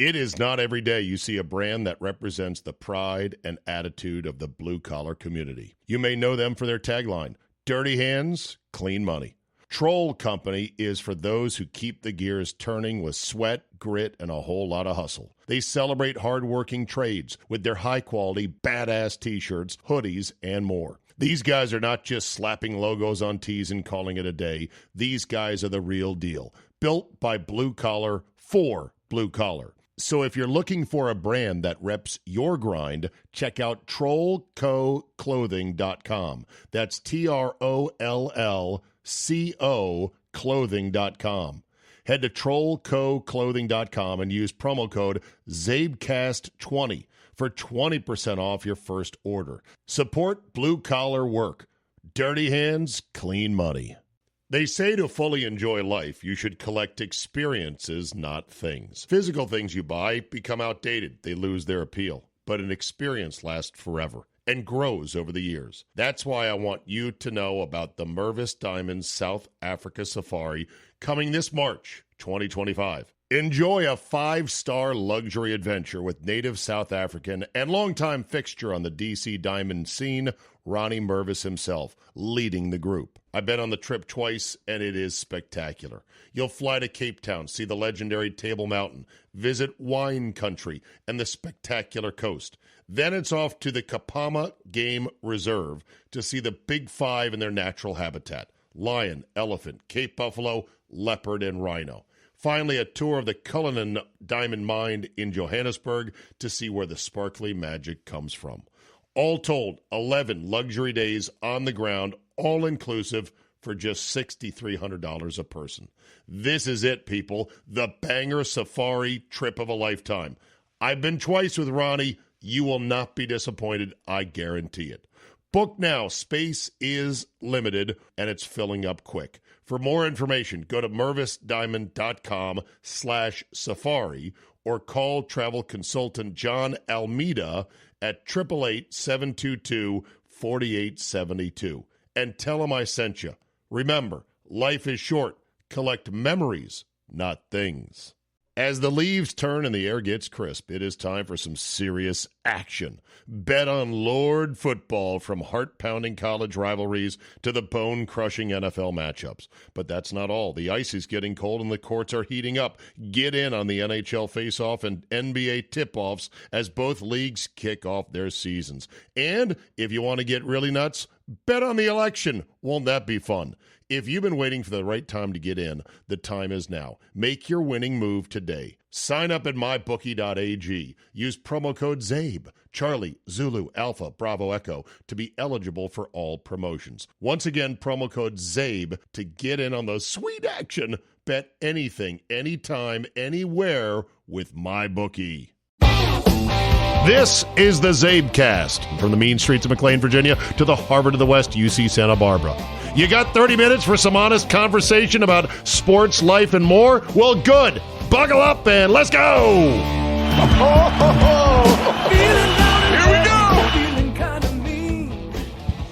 It is not every day you see a brand that represents the pride and attitude of the blue-collar community. You may know them for their tagline, Dirty Hands, Clean Money. Troll Company is for those who keep the gears turning with sweat, grit, and a whole lot of hustle. They celebrate hardworking trades with their high-quality, badass t-shirts, hoodies, and more. These guys are not just slapping logos on tees and calling it a day. These guys are the real deal. Built by blue collar for blue collar. So if you're looking for a brand that reps your grind, check out trollcoclothing.com. That's TROLLCO clothing.com. Head to trollcoclothing.com and use promo code CzabeCast20 for 20% off your first order. Support blue-collar work. Dirty hands, clean money. They say to fully enjoy life, you should collect experiences, not things. Physical things you buy become outdated. They lose their appeal. But an experience lasts forever and grows over the years. That's why I want you to know about the Mervis Diamonds South Africa Safari coming this March 2025. Enjoy a 5-star luxury adventure with native South African and longtime fixture on the DC diamond scene, Ronnie Mervis himself, leading the group. I've been on the trip twice, and it is spectacular. You'll fly to Cape Town, see the legendary Table Mountain, visit wine country and the spectacular coast. Then it's off to the Kapama Game Reserve to see the Big Five in their natural habitat: lion, elephant, Cape buffalo, leopard, and rhino. Finally, a tour of the Cullinan Diamond Mine in Johannesburg to see where the sparkly magic comes from. All told, 11 luxury days on the ground, all-inclusive, for just $6,300 a person. This is it, people. The banger safari trip of a lifetime. I've been twice with Ronnie. You will not be disappointed. I guarantee it. Book now. Space is limited, and it's filling up quick. For more information, go to mervisdiamond.com/safari or call travel consultant John Almeida at 888-722-4872 and tell him I sent you. Remember, life is short. Collect memories, not things. As the leaves turn and the air gets crisp, it is time for some serious action. Bet on Lord football, from heart-pounding college rivalries to the bone-crushing NFL matchups. But that's not all. The ice is getting cold and the courts are heating up. Get in on the NHL face-off and NBA tip-offs as both leagues kick off their seasons. And if you want to get really nuts, bet on the election. Won't that be fun? If you've been waiting for the right time to get in, the time is now. Make your winning move today. Sign up at mybookie.ag. Use promo code CZABE, Charlie, Zulu, Alpha, Bravo, Echo, to be eligible for all promotions. Once again, promo code CZABE to get in on the sweet action. Bet anything, anytime, anywhere with MyBookie. This is the CzabeCast, from the mean streets of McLean, Virginia, to the Harvard of the West, UC Santa Barbara. You got 30 minutes for some honest conversation about sports, life, and more? Well, good. Buckle up and let's go. Here we go. What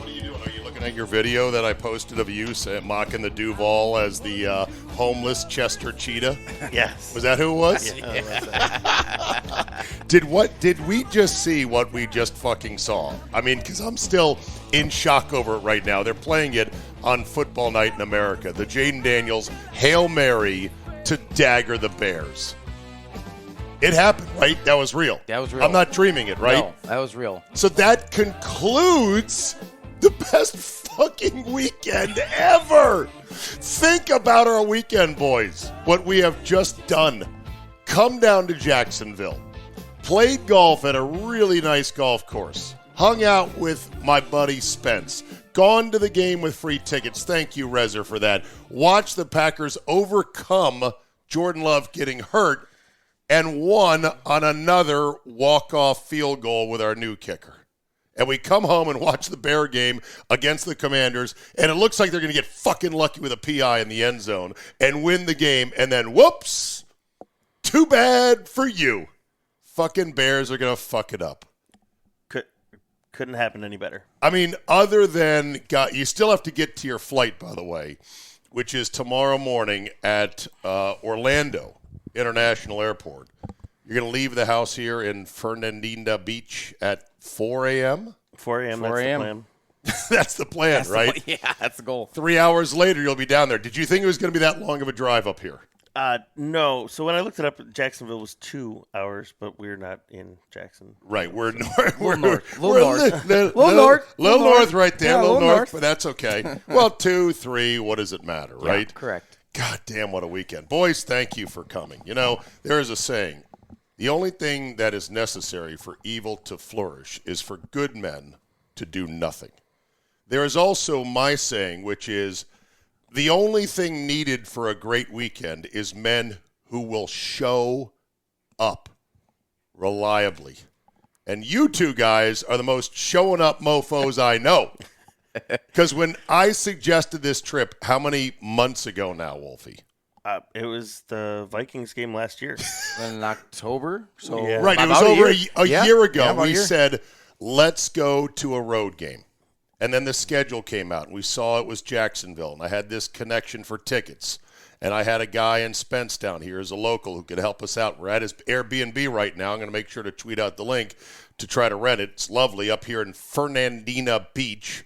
are you doing? Are you looking at your video that I posted of you mocking the Duval as the homeless Chester Cheetah? Yes. Was that who it was? Yeah. Did we just see what we just fucking saw? I mean, because I'm still in shock over it right now. They're playing it on Football Night in America. The Jaden Daniels Hail Mary to dagger the Bears. It happened, right? That was real. That was real. I'm not dreaming it, right? No, that was real. So that concludes the best fucking weekend ever. Think about our weekend, boys. What we have just done. Come down to Jacksonville. Played golf at a really nice golf course. Hung out with my buddy Spence. Gone to the game with free tickets. Thank you, Rezer, for that. Watched the Packers overcome Jordan Love getting hurt and won on another walk-off field goal with our new kicker. And we come home and watch the Bear game against the Commanders, and it looks like they're going to get fucking lucky with a PI in the end zone and win the game, and then whoops, too bad for you. Fucking Bears are going to fuck it up. Couldn't happen any better. I mean, other than, you still have to get to your flight, by the way, which is tomorrow morning at Orlando International Airport. You're going to leave the house here in Fernandina Beach at 4 a.m.? 4 a.m. 4 That's the a.m. plan. That's the plan, right? Yeah, that's the goal. 3 hours later, you'll be down there. Did you think it was going to be that long of a drive up here? No. So when I looked it up, Jacksonville was 2 hours, but we're not in Jackson. Right, we're north. We're north. little north right there, Yeah, little little north, north. but that's okay. Well, 2, 3, what does it matter, right? Yeah, correct. God damn, what a weekend. Boys, thank you for coming. You know, there is a saying, the only thing that is necessary for evil to flourish is for good men to do nothing. There is also my saying, which is, the only thing needed for a great weekend is men who will show up reliably. And you two guys are the most showing up mofos I know. Because when I suggested this trip, how many months ago now, Wolfie? It was the Vikings game last year. In October. So Yeah. Right, it was about over a Yeah, year ago. yeah, about a We year. said, let's go to a road game. And then the schedule came out, and we saw it was Jacksonville, and I had this connection for tickets. And I had a guy in Spence down here as a local who could help us out. We're at his Airbnb right now. I'm going to make sure to tweet out the link to try to rent it. It's lovely up here in Fernandina Beach,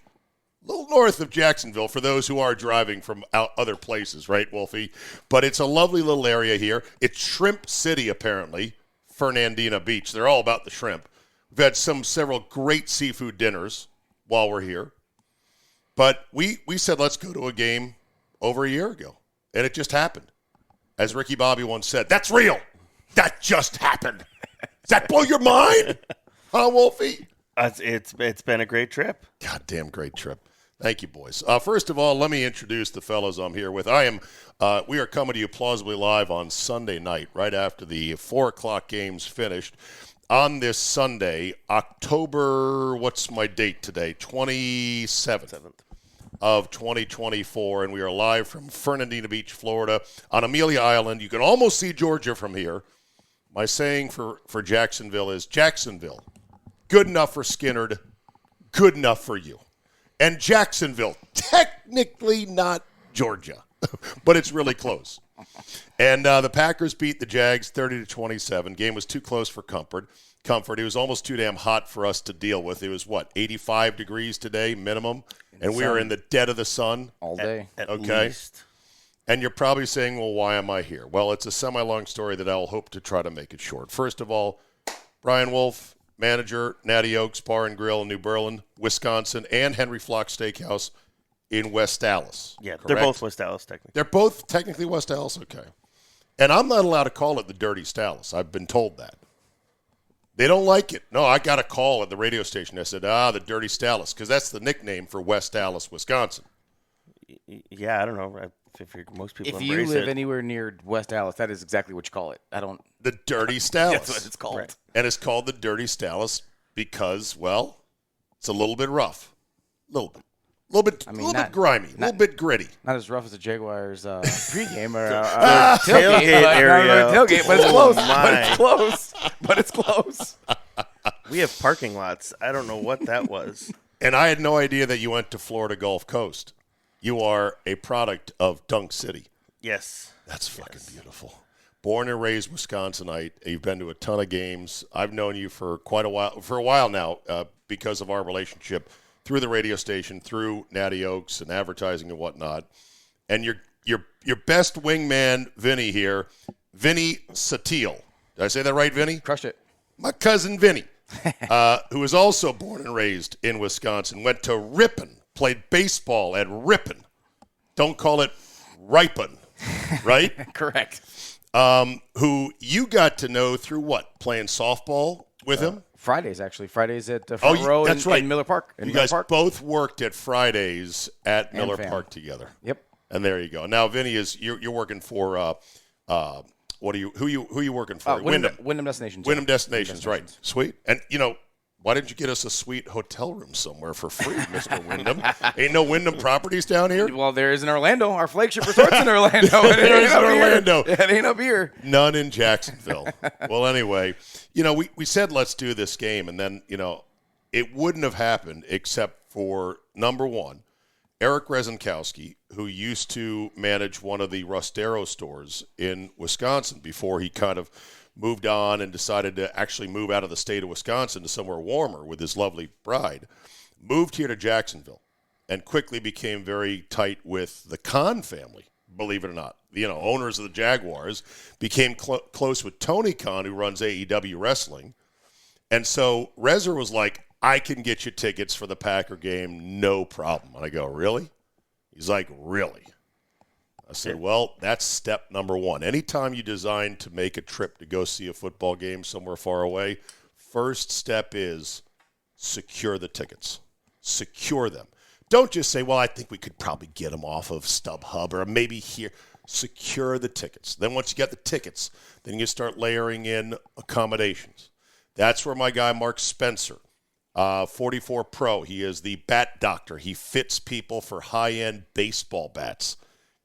a little north of Jacksonville for those who are driving from out other places, right, Wolfie? But it's a lovely little area here. It's Shrimp City, apparently, Fernandina Beach. They're all about the shrimp. We've had several great seafood dinners while we're here. But we said let's go to a game over a year ago. And it just happened. As Ricky Bobby once said, that's real. That just happened. Does that blow your mind? Huh, Wolfie? It's been a great trip. Goddamn great trip. Thank you, boys. First of all, let me introduce the fellows I'm here with. We are coming to you plausibly live on Sunday night, right after the 4 o'clock games finished. On this Sunday, October, what's my date today? 27th of 2024, and we are live from Fernandina Beach, Florida, on Amelia Island. You can almost see Georgia from here. My saying for Jacksonville is, Jacksonville, good enough for Skinnerd, good enough for you. And Jacksonville, technically not Georgia, but it's really close. And the Packers beat the Jags 30-27. Game was too close for comfort. It was almost too damn hot for us to deal with. It was, 85 degrees today minimum? And we were in the dead of the sun. all day. At Okay. least. And you're probably saying, well, why am I here? Well, it's a semi-long story that I'll hope to try to make it short. First of all, Brian Wolf, manager, Natty Oaks Bar and Grill in New Berlin, Wisconsin, and Henry Flock Steakhouse in West Dallas. Yeah, correct? they're both West Dallas, technically. They're both technically West Dallas? Okay. And I'm not allowed to call it the Dirty Dallas. I've been told that. They don't like it. No, I got a call at the radio station. I said, the Dirty Dallas, because that's the nickname for West Dallas, Wisconsin. Yeah, I don't know. Most people If you embrace live it. anywhere near West Dallas, that is exactly what you call it. I don't. The Dirty Dallas. That's what it's called. Right. And it's called the Dirty Dallas because, well, it's a little bit rough. A little bit. A little bit, not- grimy, a little bit gritty. Not as rough as the Jaguars pregame or tailgate but- area. no, tailgate, but it's close. But my. it's close. But it's close. We have parking lots. I don't know what that was. And I had no idea that you went to Florida Gulf Coast. You are a product of Dunk City. Yes. That's fucking beautiful. Born and raised Wisconsinite. You've been to a ton of games. I've known you for a while now, because of our relationship through the radio station, through Natty Oaks and advertising and whatnot. And your best wingman, Vinny here, Vinny SOTTILE. Did I say that right, Vinny? Crushed it. My cousin Vinny, who was also born and raised in Wisconsin, went to Ripon, played baseball at Ripon. Don't call it Ripon, right? Correct. Who you got to know through what? Playing softball with him? Fridays, actually. Fridays at the front row that's in, right. in Miller Park. You guys both worked at Fridays at Miller fam. Park together. Yep. And there you go. Now, Vinny, you're working for who are you working for? Wyndham Destinations. Wyndham Destinations, right. Sweet. And, why didn't you get us a sweet hotel room somewhere for free, Mr. Wyndham? Ain't no Wyndham properties down here? Well, there is in Orlando. Our flagship resort's in Orlando. There is in Orlando. It ain't up here. None in Jacksonville. Well, anyway, we said let's do this game, and then, it wouldn't have happened except for, number one, Eric Rezenkowski, who used to manage one of the Rustero stores in Wisconsin before he kind of moved on and decided to actually move out of the state of Wisconsin to somewhere warmer with his lovely bride, moved here to Jacksonville and quickly became very tight with the Khan family, believe it or not. Owners of the Jaguars, became close with Tony Khan, who runs AEW Wrestling. And so Rezer was like, I can get you tickets for the Packer game, no problem. And I go, really? He's like, really? I said, well, that's step number one. Anytime you design to make a trip to go see a football game somewhere far away, first step is secure the tickets. Secure them. Don't just say, well, I think we could probably get them off of StubHub or maybe here. Secure the tickets. Then once you get the tickets, then you start layering in accommodations. That's where my guy Mark Spencer, 44 Pro, he is the bat doctor. He fits people for high-end baseball bats.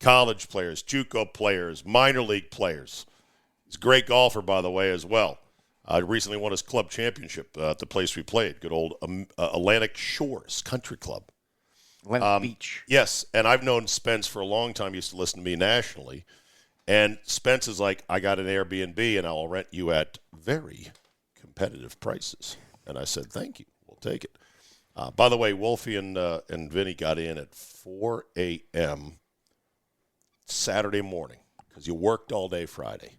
College players, JUCO players, minor league players. He's a great golfer, by the way, as well. Recently won his club championship at the place we played, good old Atlantic Shores Country Club. Atlantic Beach. Yes, and I've known Spence for a long time. He used to listen to me nationally. And Spence is like, I got an Airbnb, and I will rent you at very competitive prices. And I said, thank you. We'll take it. By the way, Wolfie and Vinny got in at 4 a.m. Saturday morning because you worked all day Friday.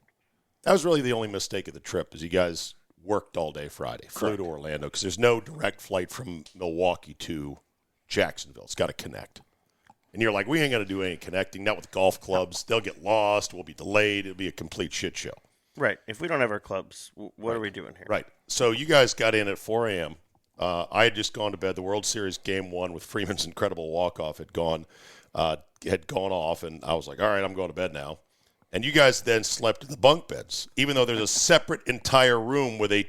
That was really the only mistake of the trip is you guys worked all day Friday. Flew to Orlando because there's no direct flight from Milwaukee to Jacksonville. It's got to connect. And you're like, we ain't going to do any connecting, not with golf clubs. They'll get lost. We'll be delayed. It'll be a complete shit show. Right. If we don't have our clubs, what are we doing here? Right. So you guys got in at 4 a.m. I had just gone to bed. The World Series Game 1 with Freeman's incredible walk-off had gone off, and I was like, all right, I'm going to bed now. And you guys then slept in the bunk beds, even though there's a separate entire room with a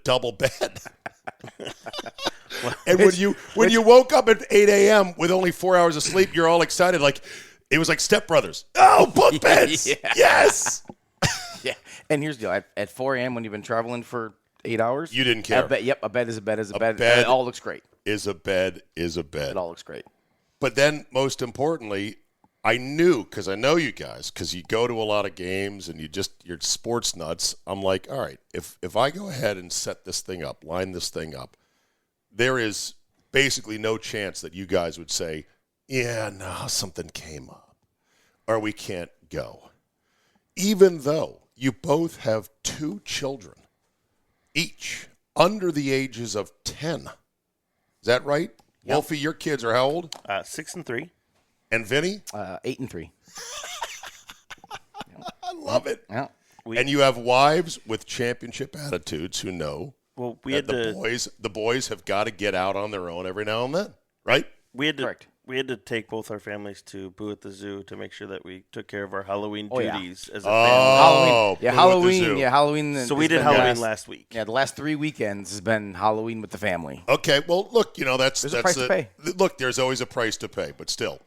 double bed. And when you woke up at 8 a.m. with only 4 hours of sleep, you're all excited. Like, it was like Step Brothers. Oh, bunk beds! Yeah. Yes! Yeah. And here's the deal. At 4 a.m. when you've been traveling for 8 hours. You didn't care. A bed is a bed is a bed. bed It all looks great. Is a bed is a bed. It all looks great. But then, most importantly, I knew, because I know you guys, because you go to a lot of games and you're sports nuts. I'm like, all right, if I go ahead and set this thing up, line this thing up, there is basically no chance that you guys would say, yeah, no, something came up, or we can't go. Even though you both have 2 children, each under the ages of 10. Is that right? Yep. Wolfie, your kids are how old? 6 and 3. And Vinny? 8 and 3. I love it. Yeah. And you have wives with championship attitudes who know the boys have got to get out on their own every now and then, right? Correct. We had to take both our families to Boo at the Zoo to make sure that we took care of our Halloween duties as a family. Halloween. So we did Halloween last week. Yeah, the last 3 weekends has been Halloween with the family. Okay, well, look, that's a price to pay. Look, there's always a price to pay, but still.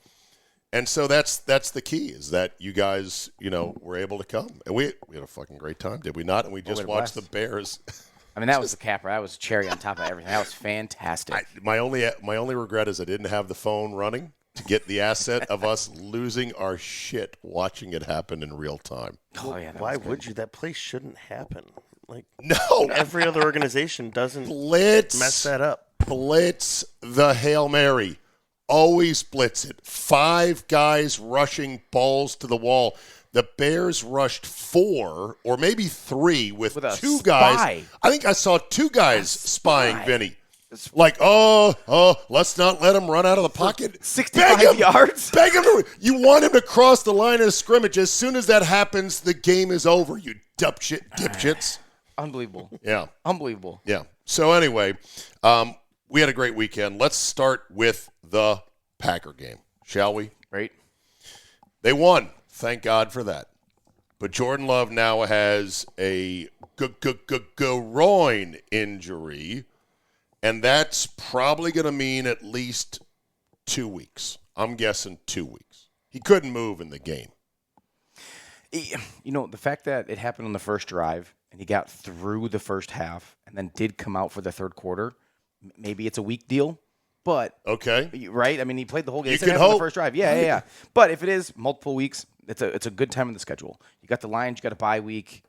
And so that's the key is that you guys, were able to come. And we had a fucking great time, did we not? And we just watched the Bears. I mean, that was the capper. That was cherry on top of everything. That was fantastic. My only regret is I didn't have the phone running to get the asset of us losing our shit watching it happen in real time. Oh, yeah. Why would you? That place shouldn't happen. Like, no, every other organization doesn't mess that up. Blitz the Hail Mary. Always blitz it. 5 guys rushing balls to the wall. The Bears rushed 4 or maybe 3 with 2 guys. I think I saw 2 guys spying Vinny. Like, let's not let him run out of the pocket. 65 yards? Beg him you want him to cross the line of scrimmage. As soon as that happens, the game is over, you dipshits. Unbelievable. Yeah. Unbelievable. Yeah. So anyway, we had a great weekend. Let's start with the Packer game, shall we? Right. They won. Thank God for that. But Jordan Love now has a groin injury, and that's probably going to mean at least 2 weeks. I'm guessing 2 weeks. He couldn't move in the game. The fact that it happened on the first drive and he got through the first half and then did come out for the third quarter, maybe it's a week deal. But okay, right? I mean, he played the whole game. You can hope. The first drive, yeah. But if it is multiple weeks, it's a good time in the schedule. You got the Lions, you got a bye week.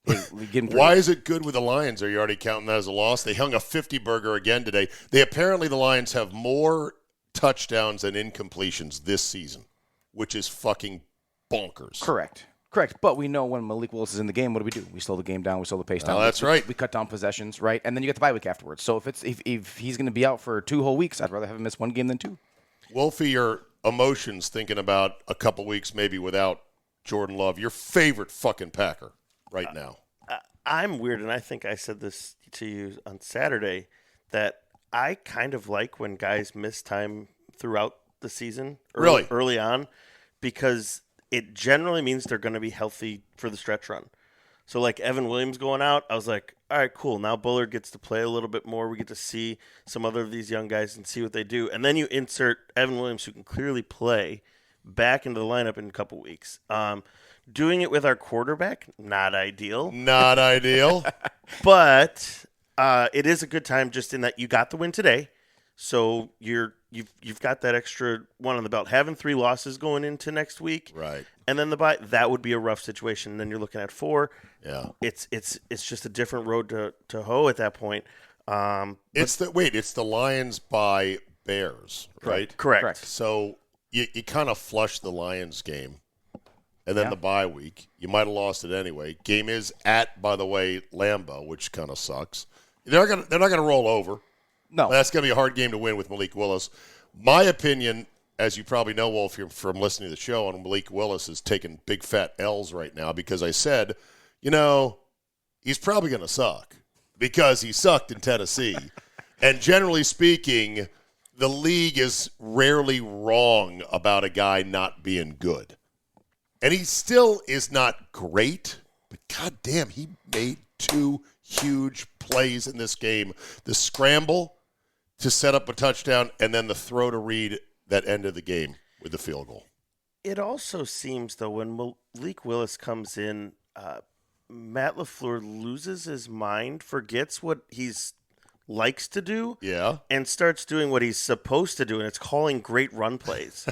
hey, give them Why is it good with the Lions? Are you already counting that as a loss? They hung a 50-burger again today. The Lions have more touchdowns than incompletions this season, which is fucking bonkers. Correct. But we know when Malik Willis is in the game, what do? We slow the game down. We slow the pace down. Oh, that's right. We cut down possessions, right? And then you get the bye week afterwards. So if he's going to be out for 2 whole weeks, I'd rather have him miss 1 game than 2. Wolfie, your emotions thinking about a couple weeks maybe without Jordan Love, your favorite fucking Packer right now. I'm weird, and I think I said this to you on Saturday, that I kind of like when guys miss time throughout the season early on, because it generally means they're going to be healthy for the stretch run. So like Evan Williams going out, I was like, all right, cool. Now Bullard gets to play a little bit more. We get to see some other of these young guys and see what they do. And then you insert Evan Williams, who can clearly play, back into the lineup in a couple weeks. Doing it with our quarterback, not ideal. Not ideal. But it is a good time just in that you got the win today. So you've got that extra one on the belt. Having 3 losses going into next week, right? And then the bye, that would be a rough situation. And then you're looking at 4. Yeah, it's just a different road to hoe at that point. It's the Lions by Bears, right? Correct. So you kind of flush the Lions game, and then the bye week. You might have lost it anyway. Game is at, by the way, Lambeau, which kind of sucks. They're not gonna roll over. No. That's going to be a hard game to win with Malik Willis. My opinion, as you probably know, Wolf, from listening to the show, on Malik Willis is taking big fat L's right now because I said, he's probably going to suck because he sucked in Tennessee. And generally speaking, the league is rarely wrong about a guy not being good. And he still is not great, but goddamn, he made 2 huge plays in this game. The scramble to set up a touchdown, and then the throw to Reed that ended the game with the field goal. It also seems, though, when Malik Willis comes in, Matt LaFleur loses his mind, forgets what he's likes to do, and starts doing what he's supposed to do, and it's calling great run plays.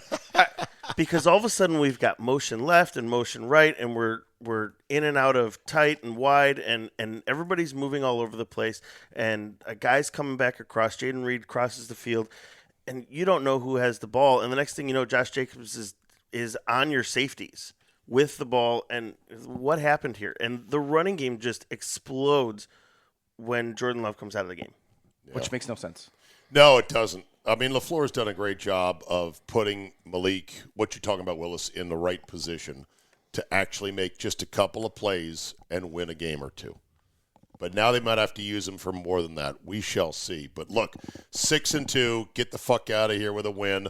Because all of a sudden we've got motion left and motion right, and we're in and out of tight and wide, and everybody's moving all over the place, and a guy's coming back across. Jaden Reed crosses the field, and you don't know who has the ball, and the next thing you know, Josh Jacobs is on your safeties with the ball, and what happened here? And the running game just explodes when Jordan Love comes out of the game. Which makes no sense. No, it doesn't. I mean, LaFleur's done a great job of putting Malik, what you're talking about, Willis, in the right position to actually make just a couple of plays and win a game or 2. But now they might have to use him for more than that. We shall see. But look, 6-2, get the fuck out of here with a win.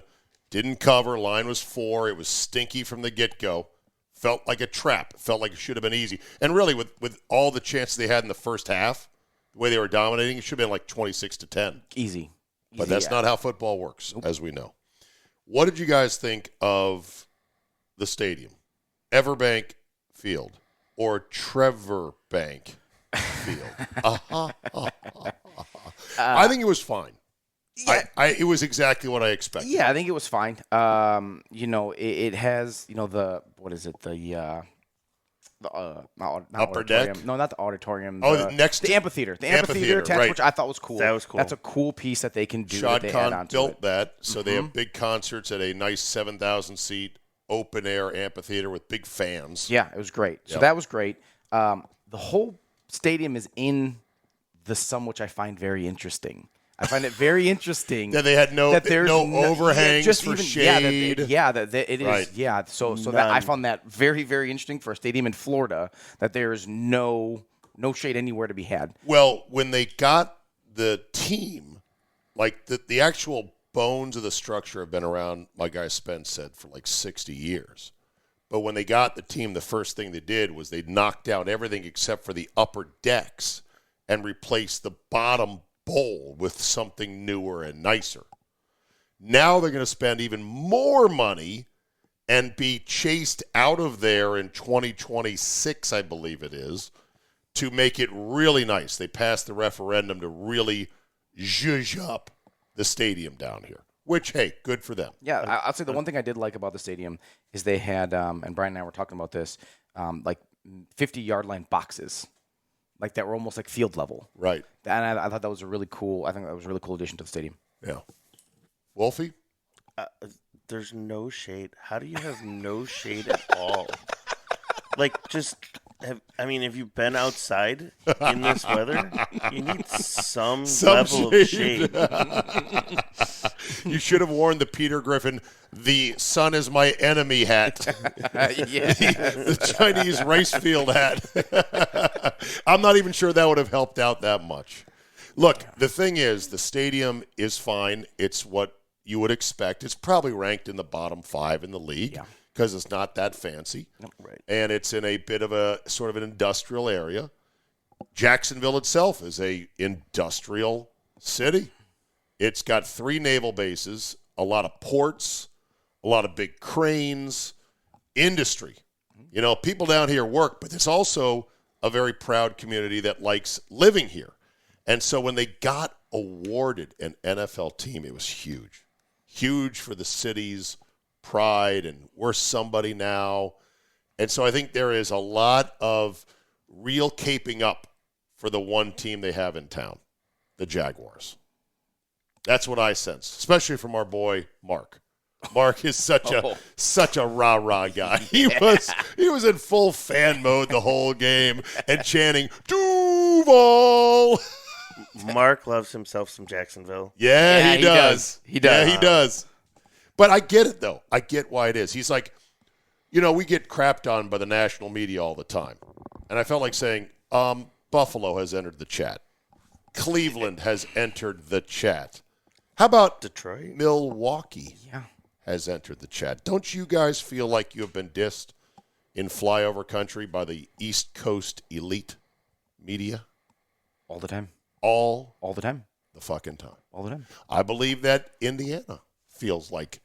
Didn't cover. Line was 4. It was stinky from the get-go. Felt like a trap. Felt like it should have been easy. And really, with all the chances they had in the first half, the way they were dominating, it should have been like 26-10. Easy. But that's not how football works, as we know. What did you guys think of the stadium? Everbank Field or Trevor Bank Field? I think it was fine. Yeah. It was exactly what I expected. Yeah, I think it was fine. It has, what is it? Not upper deck? No, not the auditorium. The amphitheater. The amphitheater attached, right. which I thought was cool. That was cool. That's a cool piece that they can do. Shad that Khan built that, so Mm-hmm. they have big concerts at a nice 7,000-seat open-air amphitheater with big fans. Yeah, it was great. So Yep. that was great. The whole stadium is in the sun, which I find very interesting. I find it very interesting that they had no overhangs for shade. It is. Right. Yeah, so that I found that very, very interesting for a stadium in Florida, that there is no shade anywhere to be had. Well, when they got the team, like the actual bones of the structure have been around, my guy Spence said, for like 60 years. But when they got the team, the first thing they did was they knocked down everything except for the upper decks and replaced the bottom bowl with something newer and nicer. Now they're going to spend even more money and be chased out of there in 2026, I believe it is, to make it really nice. They passed the referendum to really zhuzh up the stadium down here, which, hey, good for them. Yeah, I'll say the one thing I did like about the stadium is they had, and Brian and I were talking about this, like 50-yard line boxes, like that were almost like field level. Right. And I thought that was a really cool. I think that was a really cool addition to the stadium. Yeah. Wolfie? There's no shade. How do you have no shade at all? Like, have you been outside in this weather? You need some level of shade. You should have worn the Peter Griffin, the sun is my enemy hat. the Chinese rice field hat. I'm not even sure that would have helped out that much. Look, the thing is, the stadium is fine. It's what you would expect. It's probably ranked in the bottom 5 in the league because it's not that fancy. Right. And it's in a bit of a sort of an industrial area. Jacksonville itself is a industrial city. It's got 3 naval bases, a lot of ports, a lot of big cranes, industry. You know, people down here work, but it's also a very proud community that likes living here. And so when they got awarded an NFL team, it was huge. Huge for the city's pride, and we're somebody now. And so I think there is a lot of real caping up for the one team they have in town, the Jaguars. That's what I sense, especially from our boy Mark. Mark is such a rah-rah guy. He was in full fan mode the whole game and chanting, Duval! Mark loves himself some Jacksonville. Yeah, he does. He does. Yeah, he does. But I get it, though. I get why it is. He's like, we get crapped on by the national media all the time. And I felt like saying, Buffalo has entered the chat. Cleveland has entered the chat. How about Detroit? Milwaukee has entered the chat. Don't you guys feel like you have been dissed in flyover country by the East Coast elite media? All the time. All the time. The fucking time. All the time. I believe that Indiana feels like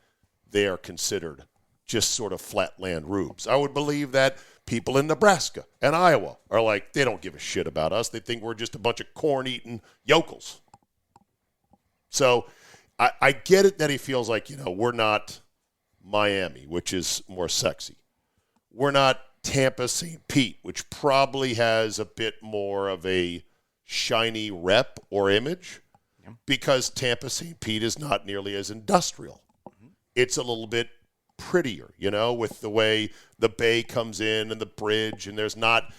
they are considered just sort of flatland rubes. I would believe that people in Nebraska and Iowa are like, they don't give a shit about us. They think we're just a bunch of corn-eating yokels. So I get it that he feels like, we're not Miami, which is more sexy. We're not Tampa St. Pete, which probably has a bit more of a shiny rep or image because Tampa St. Pete is not nearly as industrial. It's a little bit prettier, with the way the bay comes in and the bridge, and there's not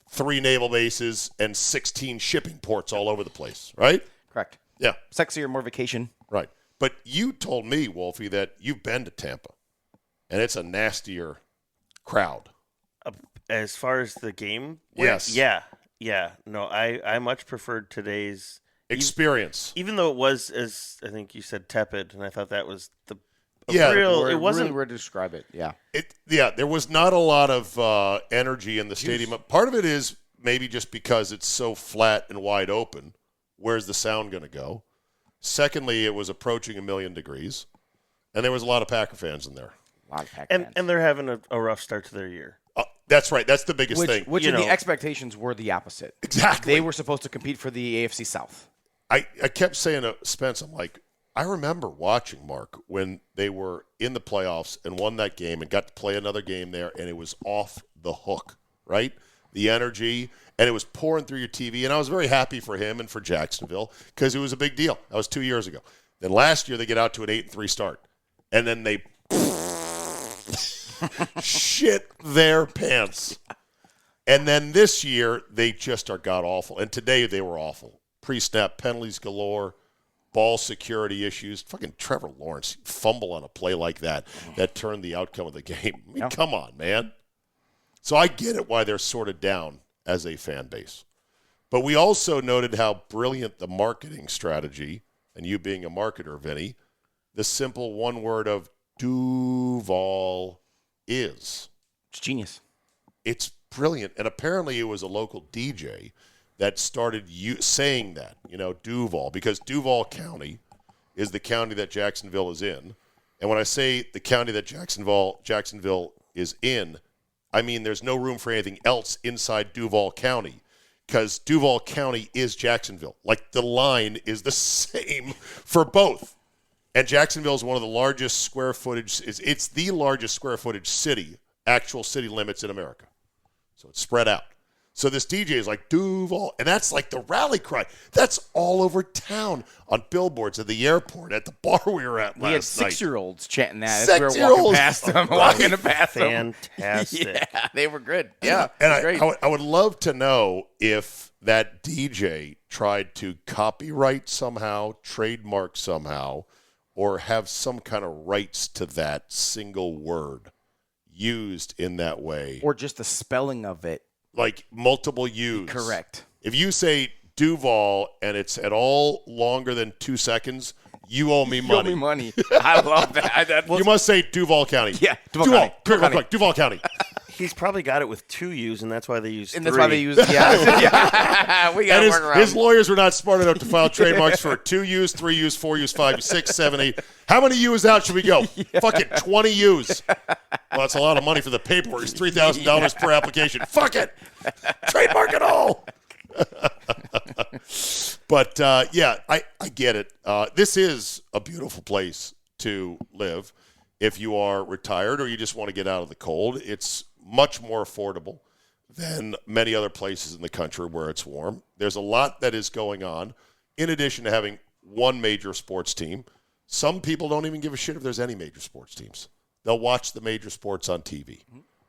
3 naval bases and 16 shipping ports all over the place, right? Correct. Yeah. Sexier, more vacation. Right. But you told me, Wolfie, that you've been to Tampa, and it's a nastier crowd. As far as the game? Yes. Yeah. No, I much preferred today's experience. Even though it was, as I think you said, tepid, and I thought that was the real. It wasn't really weird to describe it. Yeah. There was not a lot of energy in the stadium. Part of it is maybe just because it's so flat and wide open. Where's the sound going to go? Secondly, it was approaching 1,000,000 degrees, and there was a lot of Packer fans in there. A lot of Packer fans. And they're having a rough start to their year. That's right. That's the biggest thing. Which the expectations were the opposite. Exactly. They were supposed to compete for the AFC South. I kept saying to Spence, I'm like, I remember watching, Mark, when they were in the playoffs and won that game and got to play another game there, and it was off the hook, right? The energy, and it was pouring through your TV, and I was very happy for him and for Jacksonville because it was a big deal. That was 2 years ago. Then last year they get out to an 8-3 start, and then they shit their pants. And then this year they just are god-awful, and today they were awful. Pre-snap penalties galore, ball security issues. Fucking Trevor Lawrence fumble on a play like that turned the outcome of the game. I mean, come on, man. So I get it why they're sort of down as a fan base. But we also noted how brilliant the marketing strategy, and you being a marketer, Vinny, the simple one word of Duval is. It's genius. It's brilliant. And apparently it was a local DJ that started saying that, Duval, because Duval County is the county that Jacksonville is in. And when I say the county that Jacksonville is in, I mean there's no room for anything else inside Duval County because Duval County is Jacksonville. Like the line is the same for both. And Jacksonville is one of the largest square footage. It's the largest square footage city, actual city limits in America. So it's spread out. So this DJ is like, Duval, and that's like the rally cry. That's all over town on billboards at the airport, at the bar we were at last night. We had 6-year-olds chanting that as we were walking past them. Fantastic. Yeah, they were good. Yeah, and great. I would love to know if that DJ tried to copyright somehow, trademark somehow, or have some kind of rights to that single word used in that way. Or just the spelling of it. Like multiple U's. Correct. If you say Duval and it's at all longer than 2 seconds, you owe me money. You owe me money. I love that. You must say Duval County. Yeah, Duval County. Quick, Duval County. He's probably got it with 2 U's, and that's why they use 3. And that's why they use, yeah. We got to work around. His lawyers were not smart enough to file trademarks for 2 U's, 3 U's, 4 U's, 5 U's, 6, 7, 8. How many U's out should we go? Fuck it, 20 U's. Well, that's a lot of money for the paperwork. It's $3,000 per application. Fuck it. Trademark it all. But, I get it. This is a beautiful place to live if you are retired or you just want to get out of the cold. It's much more affordable than many other places in the country where it's warm. There's a lot that is going on. In addition to having one major sports team, some people don't even give a shit if there's any major sports teams. They'll watch the major sports on TV,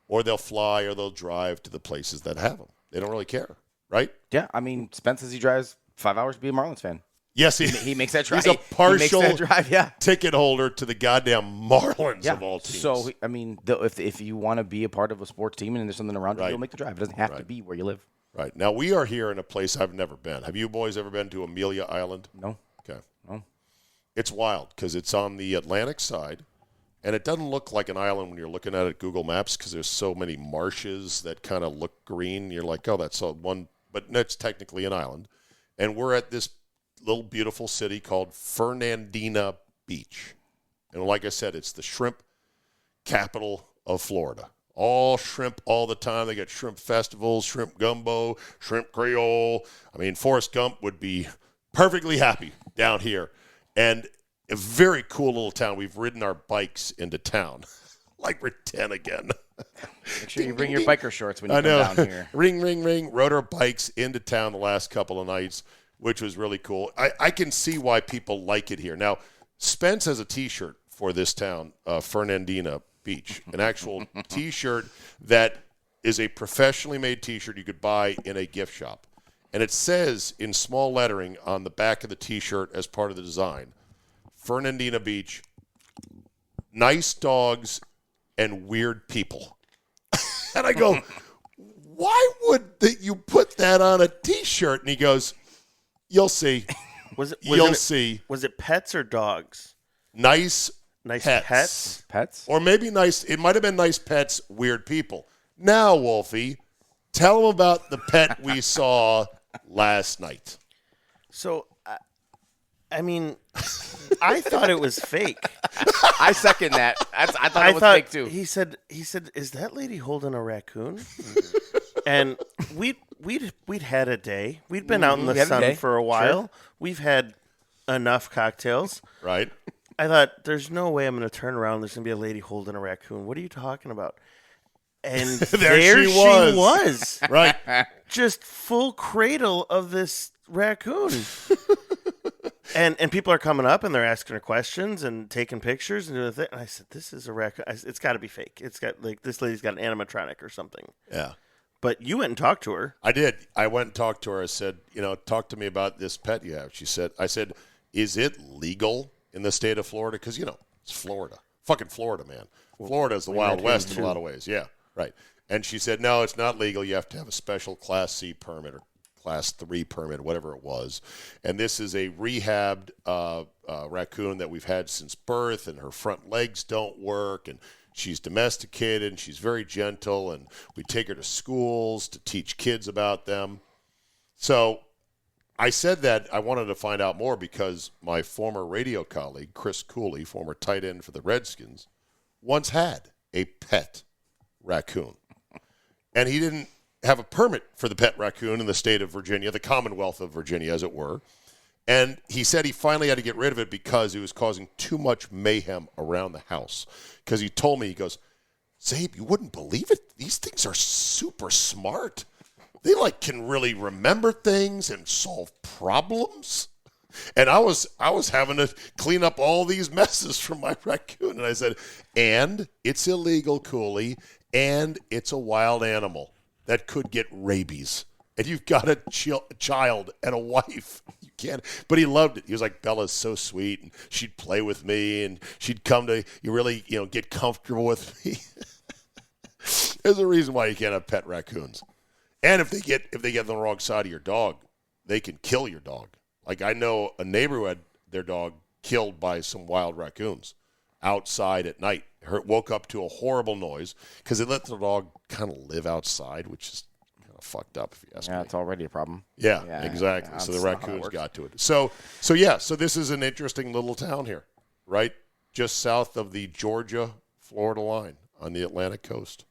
or they'll fly or they'll drive to the places that have them. They don't really care, right? Yeah, I mean, Spence says he drives 5 hours to be a Marlins fan. Yes, he makes that drive. He's a partial drive, ticket holder to the goddamn Marlins of all teams. So, I mean, if you want to be a part of a sports team and there's something around you, Right. you'll make the drive. It doesn't have to be where you live. Right. Now, we are here in a place I've never been. Have you boys ever been to Amelia Island? No. Okay. No. It's wild because it's on the Atlantic side, and it doesn't look like an island when you're looking at it Google Maps because there's so many marshes that kind of look green. You're like, oh, that's one, but it's technically an island. And we're at this little beautiful city called Fernandina Beach. And like I said, it's the shrimp capital of Florida. All shrimp all the time. They got shrimp festivals, shrimp gumbo, shrimp creole. I mean, Forrest Gump would be perfectly happy down here. And a very cool little town. We've ridden our bikes into town. Like we're 10 again. Make sure you bring your biker shorts when you come down here. Ring, ring, ring. Rode our bikes into town the last couple of nights, which was really cool. I can see why people like it here. Now, Spence has a T-shirt for this town, Fernandina Beach, an actual T-shirt that is a professionally made T-shirt you could buy in a gift shop. And it says in small lettering on the back of the T-shirt as part of the design, Fernandina Beach, nice dogs and weird people. And I go, why would you put that on a T-shirt? And he goes, you'll see. You'll see. Was it pets or dogs? Nice pets? Pets? Or maybe nice. It might have been nice pets, weird people. Now, Wolfie, tell them about the pet we saw last night. So, I mean, I thought it was fake. I second that. I thought it was fake too. He said, "Is that lady holding a raccoon?" And we'd had a day. We'd been out in the sun for a while. Sure. We've had enough cocktails. Right. I thought, there's no way I'm going to turn around. There's going to be a lady holding a raccoon. What are you talking about? And there she was. Right. Just full cradle of this raccoon. And people are coming up and they're asking her questions and taking pictures and doing the thing. And I said, this is a raccoon. It's got to be fake. It's got, like, this lady's got an animatronic or something. Yeah. But you went and talked to her. I did. I went and talked to her. I said, talk to me about this pet you have. I said, is it legal in the state of Florida? Because, it's Florida. Fucking Florida, man. Florida is the Wild West in a lot of ways. Yeah, right. And she said, no, it's not legal. You have to have a special Class C permit or Class 3 permit, whatever it was. And this is a rehabbed raccoon that we've had since birth, and her front legs don't work, and she's domesticated, and she's very gentle, and we take her to schools to teach kids about them. So I said that I wanted to find out more because my former radio colleague, Chris Cooley, former tight end for the Redskins, once had a pet raccoon. And he didn't have a permit for the pet raccoon in the state of Virginia, the Commonwealth of Virginia, as it were. And he said he finally had to get rid of it because it was causing too much mayhem around the house. Because he told me, he goes, Czabe, you wouldn't believe it. These things are super smart. They can really remember things and solve problems. And I was having to clean up all these messes from my raccoon. And I said, and it's illegal, Cooley, and it's a wild animal that could get rabies. And you've got a child and a wife. You can't. But he loved it. He was like, Bella's so sweet, and she'd play with me, and she'd come to really, get comfortable with me. There's a reason why you can't have pet raccoons. And if they get on the wrong side of your dog, they can kill your dog. I know a neighbor who had their dog killed by some wild raccoons outside at night. Woke up to a horrible noise because they let the dog kind of live outside, which is kind of fucked up if you ask me. Yeah, it's already a problem. Yeah, exactly. So the raccoons got to it. So this is an interesting little town here, right? Just south of the Georgia-Florida line on the Atlantic coast.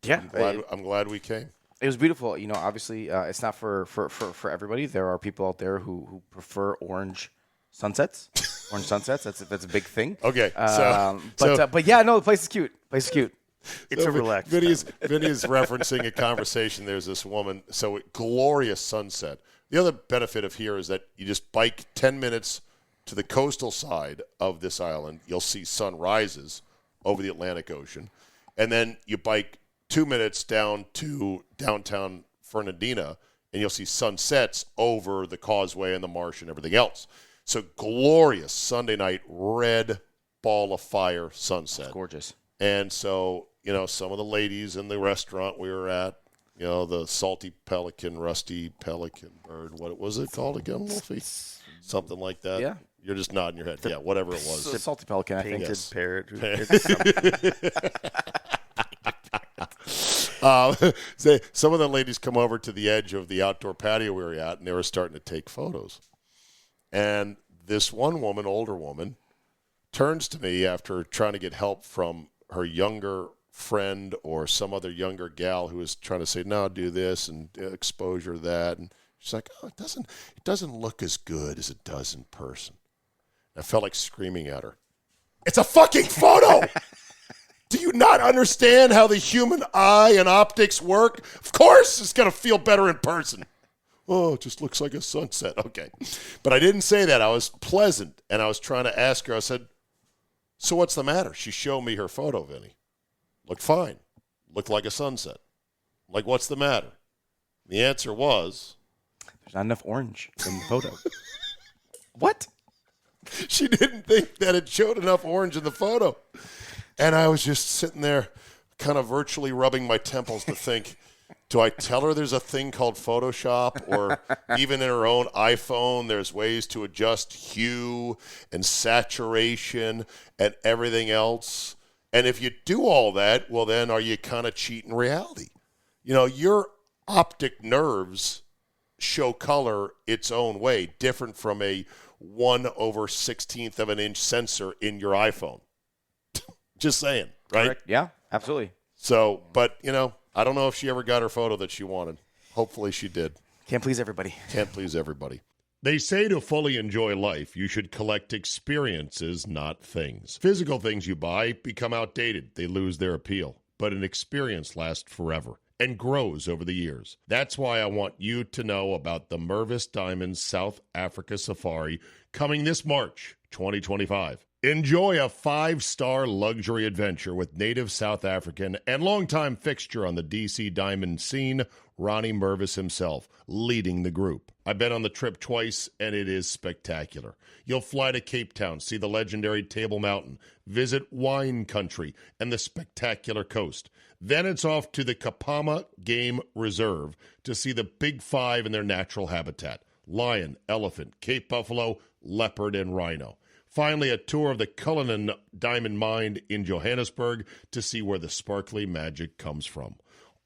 Yeah. I'm glad we came. It was beautiful. Obviously, it's not for everybody. There are people out there who prefer orange sunsets. Orange sunsets. That's a big thing. Okay. But yeah, no, the place is cute. It's a relaxed. Vinny's referencing a conversation. There's this woman. So glorious sunset. The other benefit of here is that you just bike 10 minutes to the coastal side of this island. You'll see sunrises over the Atlantic Ocean, and then you bike 2 minutes down to downtown Fernandina, and you'll see sunsets over the causeway and the marsh and everything else. So glorious Sunday night, red ball of fire sunset. It's gorgeous. And so, some of the ladies in the restaurant we were at, the salty pelican, rusty pelican bird, what was it called again, Wolfie? Something like that. Yeah. You're just nodding your head. Yeah, whatever it was. The salty pelican, I think. Painted parrot. Some of the ladies come over to the edge of the outdoor patio we were at, and they were starting to take photos. And this one woman, older woman, turns to me after trying to get help from her younger friend or some other younger gal who was trying to say, no, do this and exposure that. And she's like, oh, it doesn't look as good as it does in person. I felt like screaming at her. It's a fucking photo! Do you not understand how the human eye and optics work? Of course it's going to feel better in person. Oh, it just looks like a sunset. Okay. But I didn't say that. I was pleasant, and I was trying to ask her. I said, so what's the matter? She showed me her photo, Vinny. Looked fine. Looked like a sunset. Like, what's the matter? The answer was... there's not enough orange in the photo. What? She didn't think that it showed enough orange in the photo. And I was just sitting there kind of virtually rubbing my temples to think, do I tell her there's a thing called Photoshop? Or even in her own iPhone, there's ways to adjust hue and saturation and everything else. And if you do all that, well, then are you kind of cheating reality? Your optic nerves show color its own way, different from a 1/16th of an inch sensor in your iPhone. Just saying, right? Correct. Yeah, absolutely. So, but, I don't know if she ever got her photo that she wanted. Hopefully she did. Can't please everybody. Can't please everybody. They say to fully enjoy life, you should collect experiences, not things. Physical things you buy become outdated. They lose their appeal. But an experience lasts forever and grows over the years. That's why I want you to know about the Mervis Diamonds South Africa Safari coming this March 2025. Enjoy a 5-star luxury adventure with native South African and longtime fixture on the DC diamond scene, Ronnie Mervis himself, leading the group. I've been on the trip twice, and it is spectacular. You'll fly to Cape Town, see the legendary Table Mountain, visit wine country and the spectacular coast. Then it's off to the Kapama Game Reserve to see the Big Five in their natural habitat: lion, elephant, Cape buffalo, leopard, and rhino. Finally, a tour of the Cullinan Diamond Mine in Johannesburg to see where the sparkly magic comes from.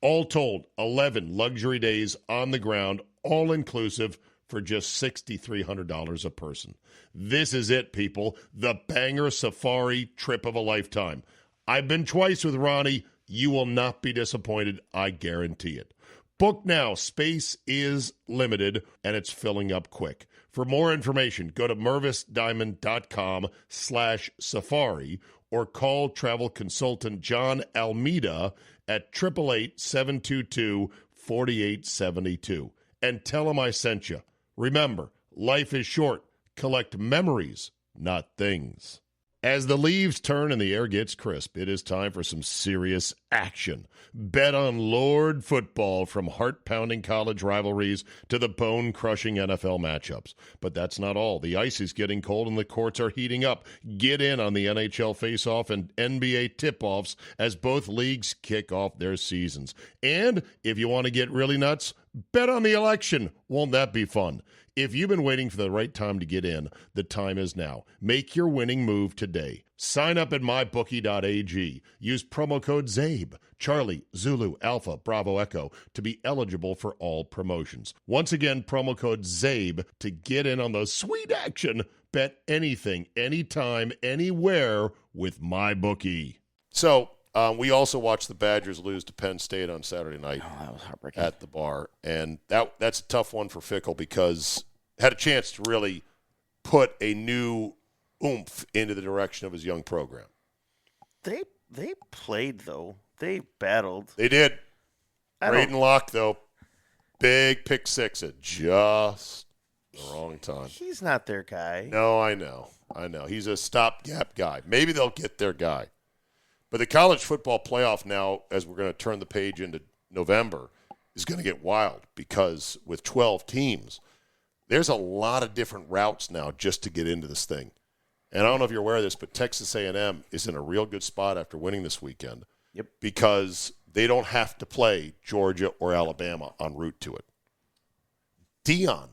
All told, 11 luxury days on the ground, all-inclusive, for just $6,300 a person. This is it, people. The banger safari trip of a lifetime. I've been twice with Ronnie. You will not be disappointed. I guarantee it. Book now. Space is limited, and it's filling up quick. For more information, go to mervisdiamond.com/safari or call travel consultant John Almeida at 888-722-4872 and tell him I sent you. Remember, life is short. Collect memories, not things. As the leaves turn and the air gets crisp, it is time for some serious action. Bet on Lord football, from heart-pounding college rivalries to the bone-crushing NFL matchups. But that's not all. The ice is getting cold and the courts are heating up. Get in on the NHL face-off and NBA tip-offs as both leagues kick off their seasons. And if you want to get really nuts, bet on the election. Won't that be fun? If you've been waiting for the right time to get in, the time is now. Make your winning move today. Sign up at mybookie.ag. Use promo code ZABE, Charlie, Zulu, Alpha, Bravo, Echo, to be eligible for all promotions. Once again, promo code ZABE to get in on the sweet action. Bet anything, anytime, anywhere with MyBookie. So, we also watched the Badgers lose to Penn State on Saturday night. Oh, that was heartbreaking. At the bar. And that's a tough one for Fickle because had a chance to really put a new oomph into the direction of his young program. They played, though. They battled. They did. Braden Locke, though, big pick six at just the wrong time. He's not their guy. No, I know. He's a stopgap guy. Maybe they'll get their guy. But the college football playoff now, as we're going to turn the page into November, is going to get wild because with 12 teams, there's a lot of different routes now just to get into this thing. And I don't know if you're aware of this, but Texas A&M is in a real good spot after winning this weekend. Yep. Because they don't have to play Georgia or Alabama en route to it. Deion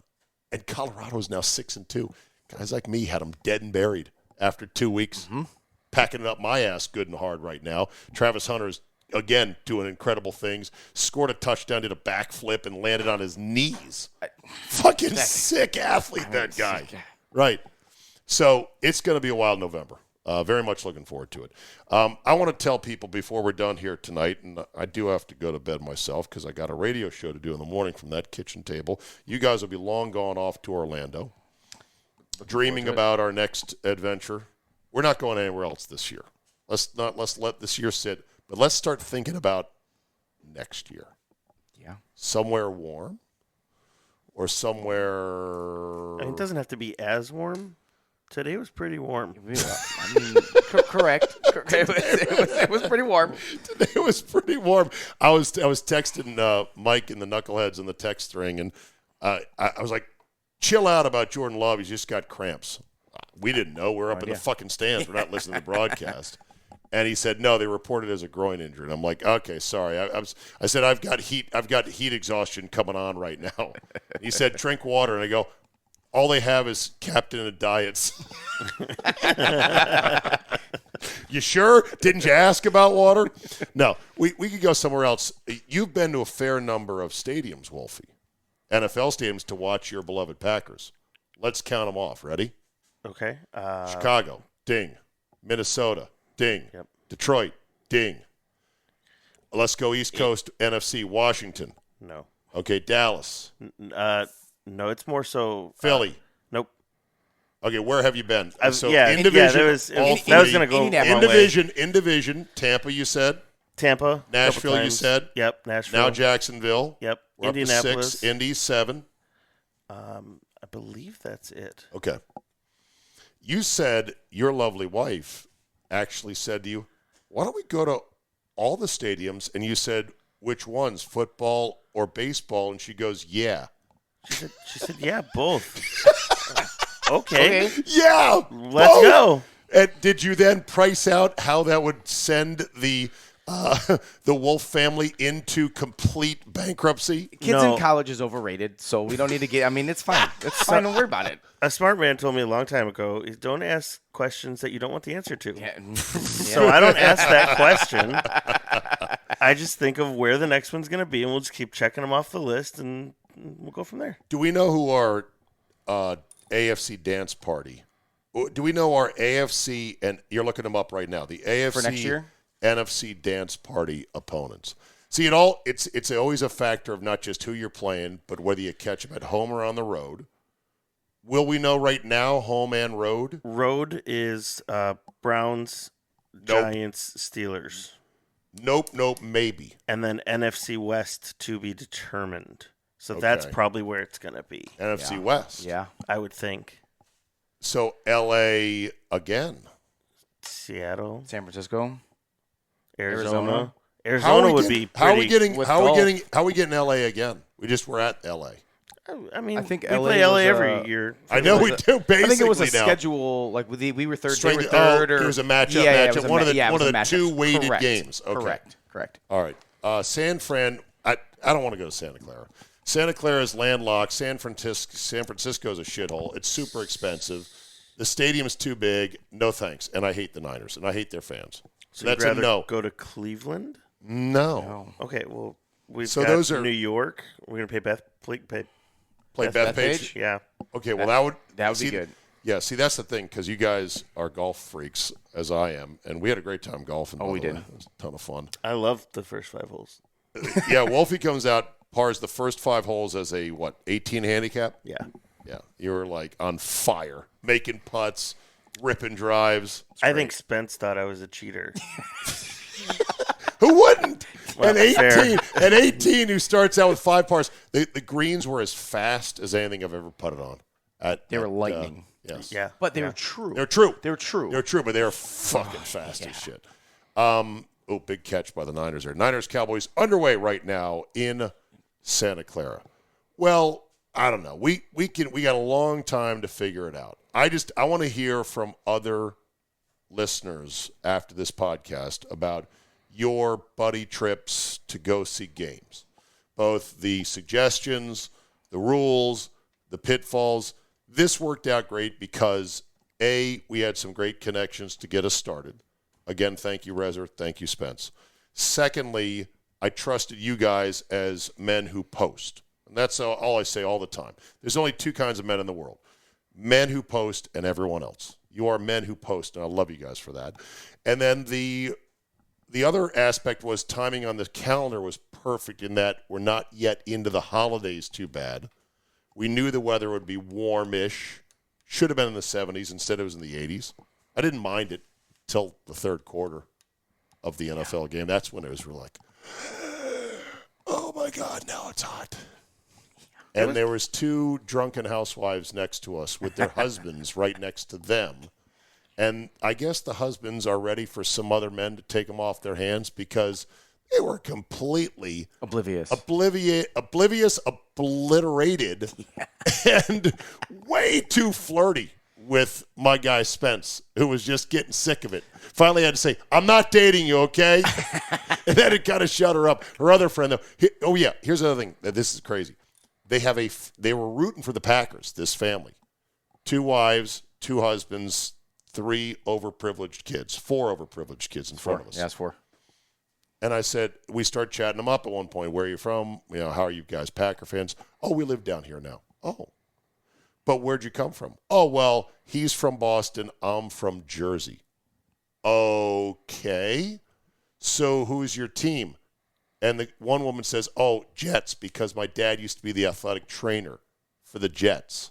and Colorado is now 6-2. Guys like me had them dead and buried after 2 weeks. Mm-hmm. Packing it up my ass good and hard right now. Travis Hunter's, again, doing incredible things. Scored a touchdown, did a backflip, and landed on his knees. Fucking sick athlete, that guy. Right. So it's going to be a wild November. Very much looking forward to it. I want to tell people before we're done here tonight, and I do have to go to bed myself because I got a radio show to do in the morning from that kitchen table. You guys will be long gone off to Orlando, dreaming about our next adventure. We're not going anywhere else this year. Let's let this year sit, but let's start thinking about next year. Yeah. Somewhere warm or somewhere. I mean, it doesn't have to be as warm. Today was pretty warm. I mean, correct. It was pretty warm. Today was pretty warm. I was texting Mike and the Knuckleheads in the text string, and I was like, chill out about Jordan Love. He's just got cramps. We didn't know. We're up in the fucking stands. We're not listening to the broadcast. And he said, no, they reported it as a groin injury. And I'm like, okay, sorry. I said, I've got heat exhaustion coming on right now. And he said, drink water. And I go, all they have is Captain of Diets. You sure? Didn't you ask about water? No, we could go somewhere else. You've been to a fair number of stadiums, Wolfie, NFL stadiums, to watch your beloved Packers. Let's count them off. Ready? Okay. Chicago, ding. Minnesota, ding. Yep. Detroit, ding. Let's go East Coast, NFC, Washington. No. Okay, Dallas. No, it's more so Philly. Nope. Okay, where have you been? In division, that was going to go in division. Tampa, you said. Tampa. Nashville, you said. Yep, Nashville. Now Jacksonville. Yep. We're Indianapolis. Up to 6. Indy 7. I believe that's it. Okay. You said your lovely wife actually said to you, why don't we go to all the stadiums? And you said, which ones, football or baseball? And she goes, yeah. She said, yeah, both. Okay. Yeah. Let's go. And did you then price out how that would send the Wolf family into complete bankruptcy? Kids in college is overrated, so we don't need to get. I mean, it's fine. It's fine. Don't worry about it. A smart man told me a long time ago, is don't ask questions that you don't want the answer to. Yeah. So I don't ask that question. I just think of where the next one's going to be, and we'll just keep checking them off the list, and we'll go from there. Do we know who our AFC dance party? Do we know our AFC, and you're looking them up right now, the AFC for next year? NFC dance party opponents? See, it's always a factor of not just who you're playing, but whether you catch them at home or on the road. Will we know right now, home and road? Road is Browns, Giants, Steelers. Nope, maybe. And then NFC West to be determined. So that's probably where it's going to be. NFC West. Yeah. I would think. So L.A. again. Seattle. San Francisco. Arizona would be pretty. How are we getting L.A. again? We're at L.A. I mean, I think we LA play LA was, every year. I know we do, basically. I think it was a now. schedule, like we were third, Strength, they were third. it was a matchup. It was one of the matchups. two weighted Correct. games. Okay. Correct. All right. San Fran, I don't want to go to Santa Clara. Santa Clara is landlocked. San Francisco is a shithole. It's super expensive. The stadium is too big. No thanks. And I hate the Niners, and I hate their fans. So that's you'd rather a no. go to Cleveland? No. Okay, well, we've So got those are- New York. We're going to Play Bethpage? Yeah. Okay, well, that would be good. Yeah, see, that's the thing, because you guys are golf freaks, as I am, and we had a great time golfing. We did. It was a ton of fun. I love the first 5 holes. Yeah, Wolfie comes out, pars the first 5 holes as a, 18 handicap? Yeah. Yeah, you were, on fire, making putts, ripping drives. I think Spence thought I was a cheater. Who wouldn't? Well, At 18, who starts out with 5 pars. The greens were as fast as anything I've ever putted on. They were lightning. Yes. Yeah. But they were true. They're true. They were true. They're true, but they're fucking fast as shit. Big catch by the Niners there. Niners-Cowboys underway right now in Santa Clara. Well, I don't know. We got a long time to figure it out. I want to hear from other listeners after this podcast about your buddy trips to go see games. Both the suggestions, the rules, the pitfalls. This worked out great because, A, we had some great connections to get us started. Again, thank you, Rezer. Thank you, Spence. Secondly, I trusted you guys as men who post. And that's all I say all the time. There's only 2 kinds of men in the world. Men who post and everyone else. You are men who post, and I love you guys for that. And then the other aspect was timing on the calendar was perfect in that we're not yet into the holidays too bad. We knew the weather would be warmish. Should have been in the 70s. Instead, it was in the 80s. I didn't mind it till the third quarter of the NFL game. That's when it was like, oh, my God, now it's hot. And there was 2 drunken housewives next to us with their husbands right next to them. And I guess the husbands are ready for some other men to take them off their hands because they were completely oblivious, obliterated, and way too flirty with my guy Spence, who was just getting sick of it. Finally had to say, I'm not dating you, okay? And then it kind of shut her up. Her other friend, though, here's the other thing. This is crazy. They were rooting for the Packers, this family. 2 wives, 2 husbands, 3 overprivileged kids, 4 overprivileged kids in front of us. Yeah, it's 4. And I said, we start chatting them up at one point. Where are you from? How are you guys Packer fans? Oh, we live down here now. Oh. But where'd you come from? Oh, well, he's from Boston. I'm from Jersey. Okay. So who's your team? And the one woman says, oh, Jets, because my dad used to be the athletic trainer for the Jets.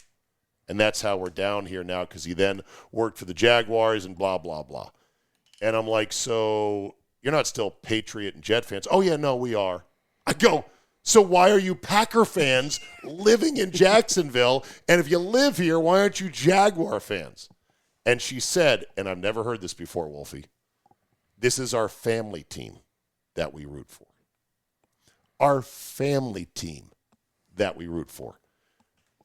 And that's how we're down here now because he then worked for the Jaguars and blah, blah, blah. And I'm like, so you're not still Patriot and Jet fans? Oh, yeah, no, we are. I go, so why are you Packer fans living in Jacksonville? And if you live here, why aren't you Jaguar fans? And she said, and I've never heard this before, Wolfie, this is our family team that we root for. Our family team that we root for.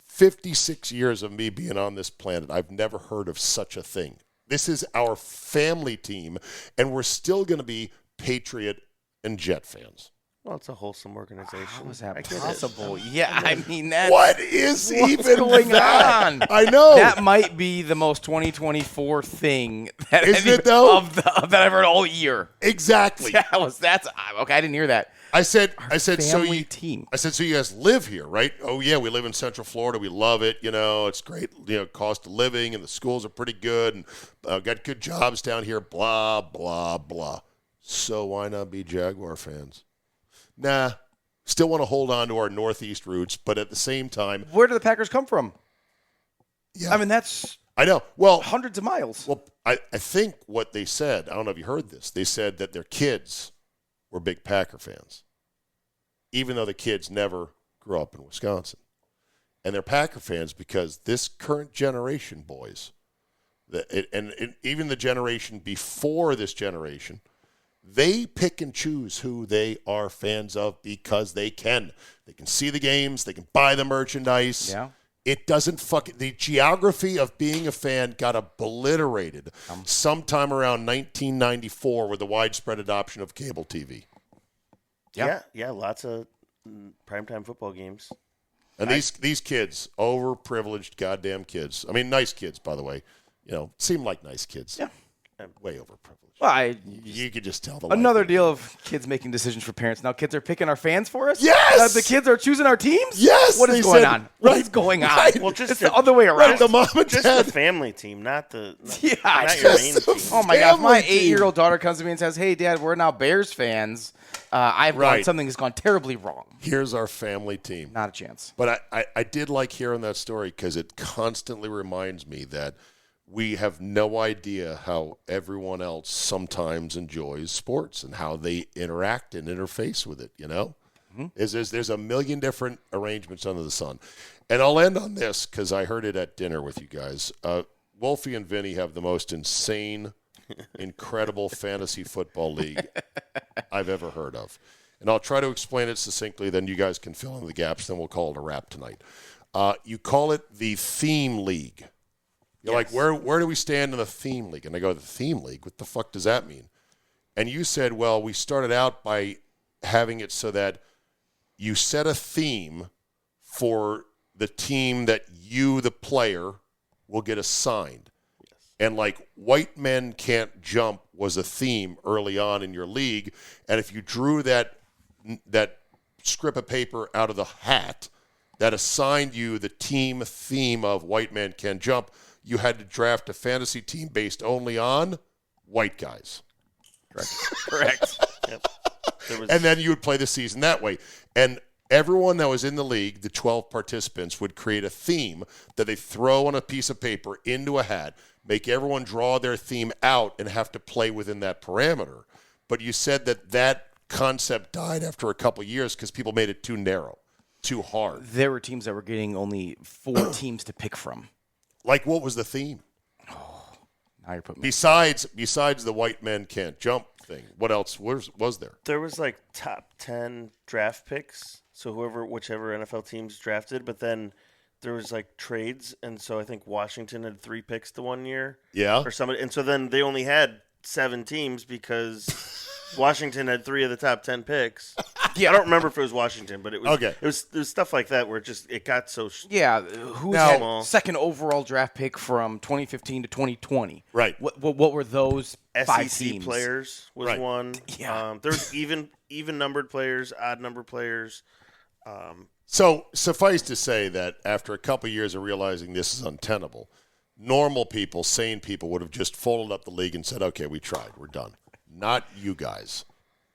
56 years of me being on this planet, I've never heard of such a thing. This is our family team, and we're still going to be Patriot and Jet fans. Well, it's a wholesome organization. How is that possible? Yeah, I mean, that's... What is even going that? on? I know. That might be the most 2024 thing that Isn't it, though? that I've heard all year. Exactly. That's okay, I didn't hear that. I said, so team. I said, so you guys live here, right? Oh, yeah, we live in Central Florida. We love it. It's great, cost of living, and the schools are pretty good, and got good jobs down here, blah, blah, blah. So why not be Jaguar fans? nah, still want to hold on to our Northeast roots, but at the same time. Where do the Packers come from? Yeah. I mean, that's I know. Well, hundreds of miles. Well, I think what they said, I don't know if you heard this, they said that their kids were big Packer fans, even though the kids never grew up in Wisconsin. And they're Packer fans because this current generation, boys, and even the generation before this generation, they pick and choose who they are fans of because they can. They can see the games. They can buy the merchandise. Yeah. It doesn't the geography of being a fan got obliterated sometime around 1994 with the widespread adoption of cable TV. Yeah, lots of primetime football games. And these kids, overprivileged goddamn kids. I mean, nice kids, by the way. Seem like nice kids. Yeah. Way overprivileged. Well, you could just tell the another deal of kids making decisions for parents. Now kids are picking our fans for us? Yes! The kids are choosing our teams? Yes! What is going on? What is going on? Right. Well, just it's the other way around. Right, the mom and just dad. the family team, not your just main the team. Oh, my God. If my Family team. 8-year-old daughter comes to me and says, hey, Dad, we're now Bears fans, I've done something has gone terribly wrong. Here's our family team. Not a chance. But I did like hearing that story because it constantly reminds me that we have no idea how everyone else sometimes enjoys sports and how they interact and interface with it, Mm-hmm. There's a million different arrangements under the sun. And I'll end on this because I heard it at dinner with you guys. Wolfie and Vinny have the most insane, incredible fantasy football league I've ever heard of. And I'll try to explain it succinctly, then you guys can fill in the gaps, then we'll call it a wrap tonight. You call it the theme league. You're like, where do we stand in the theme league? And I go, the theme league? What the fuck does that mean? And you said, well, we started out by having it so that you set a theme for the team that you, the player, will get assigned. Yes. And like white men can't jump was a theme early on in your league. And if you drew that strip of paper out of the hat that assigned you the team theme of white men can jump, you had to draft a fantasy team based only on white guys. Correct. Yep. And then you would play the season that way. And everyone that was in the league, the 12 participants, would create a theme that they throw on a piece of paper into a hat, make everyone draw their theme out and have to play within that parameter. But you said that concept died after a couple of years because people made it too narrow, too hard. There were teams that were getting only 4 teams to pick from. Like, what was the theme? Oh, now you're putting me. Besides the white men can't jump thing, what else was there? There was like top 10 draft picks. So whichever NFL teams drafted, but then there was like trades, and so I think Washington had 3 picks the one year. Yeah. Or somebody, and so then they only had 7 teams because Washington had 3 of the top 10 picks. Yeah, I don't remember if it was Washington, but it was okay. It was stuff like that where it got so who's had second overall draft pick from 2015 to 2020? Right. What were those 5 SEC teams? players was one. Yeah. There's even numbered players, odd numbered players. So suffice to say that after a couple of years of realizing this is untenable, normal people, sane people would have just folded up the league and said, "Okay, we tried, we're done." Not you guys.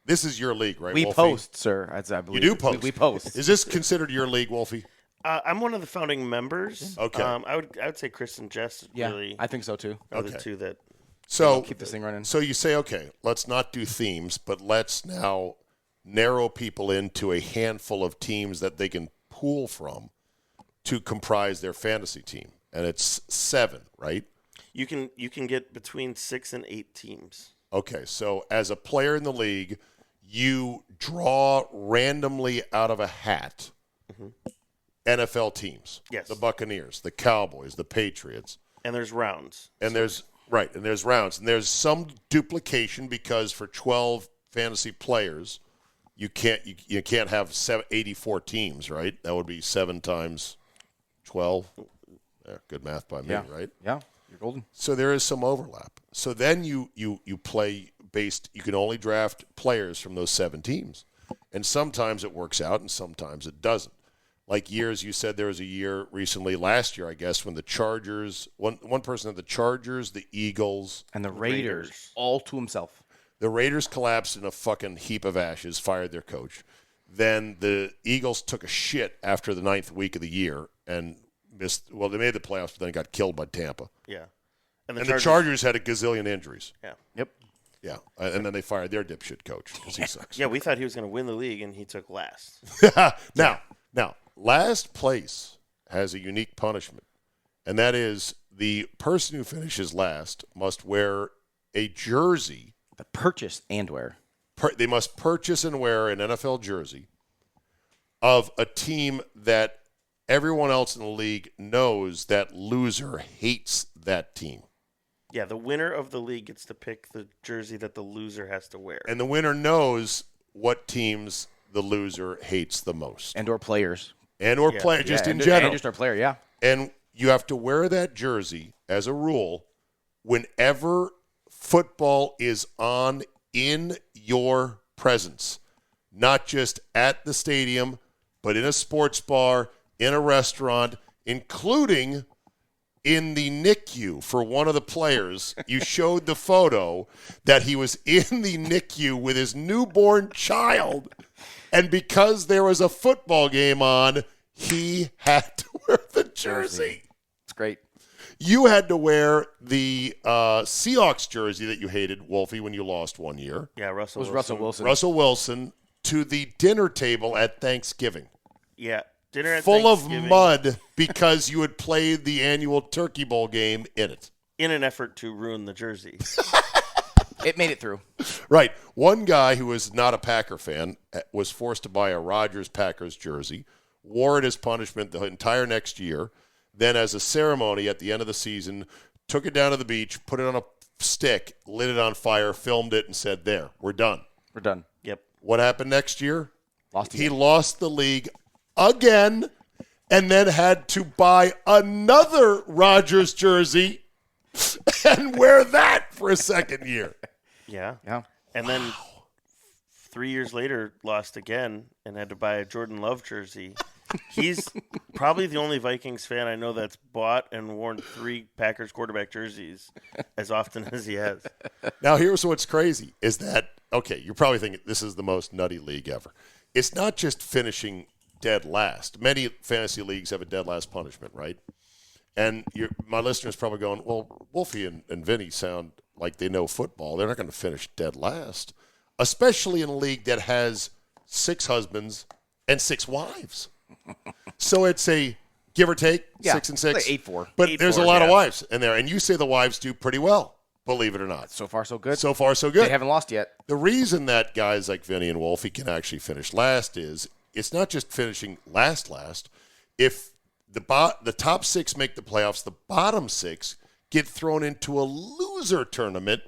This is your league, right, We Wolfie? post, sir. I believe. You do post. We post. Is this considered your league, Wolfie? I'm one of the founding members. Okay. I would say Chris and Jess really. I think so too. Are the two that. So keep this thing running. So you say, okay, let's not do themes, but let's now narrow people into a handful of teams that they can pool from to comprise their fantasy team, and it's 7, right? You can get between 6 and 8 teams. Okay, so as a player in the league, you draw randomly out of a hat NFL teams. Yes. The Buccaneers, the Cowboys, the Patriots. And there's rounds. And there's rounds. And there's some duplication because for 12 fantasy players, you can't have 84 teams, right? That would be 7 times 12. Yeah, good math by me, right? Yeah. You're golden. So there is some overlap. So then you play based. You can only draft players from those 7 teams, and sometimes it works out, and sometimes it doesn't. Like years, you said there was a year recently, last year, I guess, when the Chargers, one person had the Chargers, the Eagles, and the Raiders all to himself. The Raiders collapsed in a fucking heap of ashes, fired their coach. Then the Eagles took a shit after the 9th week of the year and missed. Well, they made the playoffs, but then got killed by Tampa. Yeah. And the Chargers had a gazillion injuries. Yeah. Yep. Yeah. And then they fired their dipshit coach because he sucks. Yeah, we thought he was going to win the league, and he took last. Now, last place has a unique punishment, and that is the person who finishes last must wear a jersey. Purchase and wear. They must purchase and wear an NFL jersey of a team that everyone else in the league knows that loser hates that team. Yeah, the winner of the league gets to pick the jersey that the loser has to wear. And the winner knows what teams the loser hates the most. And or players. Players, just in general. And just our player, yeah. And you have to wear that jersey as a rule whenever football is on in your presence, not just at the stadium, but in a sports bar, in a restaurant, including in the NICU for one of the players. You showed the photo that he was in the NICU with his newborn child, and because there was a football game on, he had to wear the jersey. It's great. You had to wear the Seahawks jersey that you hated, Wolfie, when you lost one year. Yeah, Russell Wilson to the dinner table at Thanksgiving. Yeah, dinner at full Thanksgiving. of mud because you had played the annual Turkey Bowl game in it. In an effort to ruin the jersey. It made it through. Right. One guy who was not a Packer fan was forced to buy a Rodgers-Packers jersey, wore it as punishment the entire next year. Then as a ceremony at the end of the season, took it down to the beach, put it on a stick, lit it on fire, filmed it, and said, there, we're done. We're done. Yep. What happened next year? He lost the league again and then had to buy another Rodgers jersey and wear that for a second year. Yeah. Yeah. And then 3 years later, lost again and had to buy a Jordan Love jersey. He's probably the only Vikings fan I know that's bought and worn 3 Packers quarterback jerseys as often as he has. Now, here's what's crazy is that, okay, you're probably thinking this is the most nutty league ever. It's not just finishing dead last. Many fantasy leagues have a dead last punishment, right? And my listeners probably going, well, Wolfie and Vinny sound like they know football. They're not going to finish dead last, especially in a league that has 6 husbands and 6 wives. So it's a give or take 6 and 6, like 8-4. But 8-4, there's a lot of wives in there, and you say the wives do pretty well. Believe it or not. So far, so good. So far, so good. They haven't lost yet. The reason that guys like Vinny and Wolfie can actually finish last is it's not just finishing last. If the top 6 make the playoffs, the bottom 6 get thrown into a loser tournament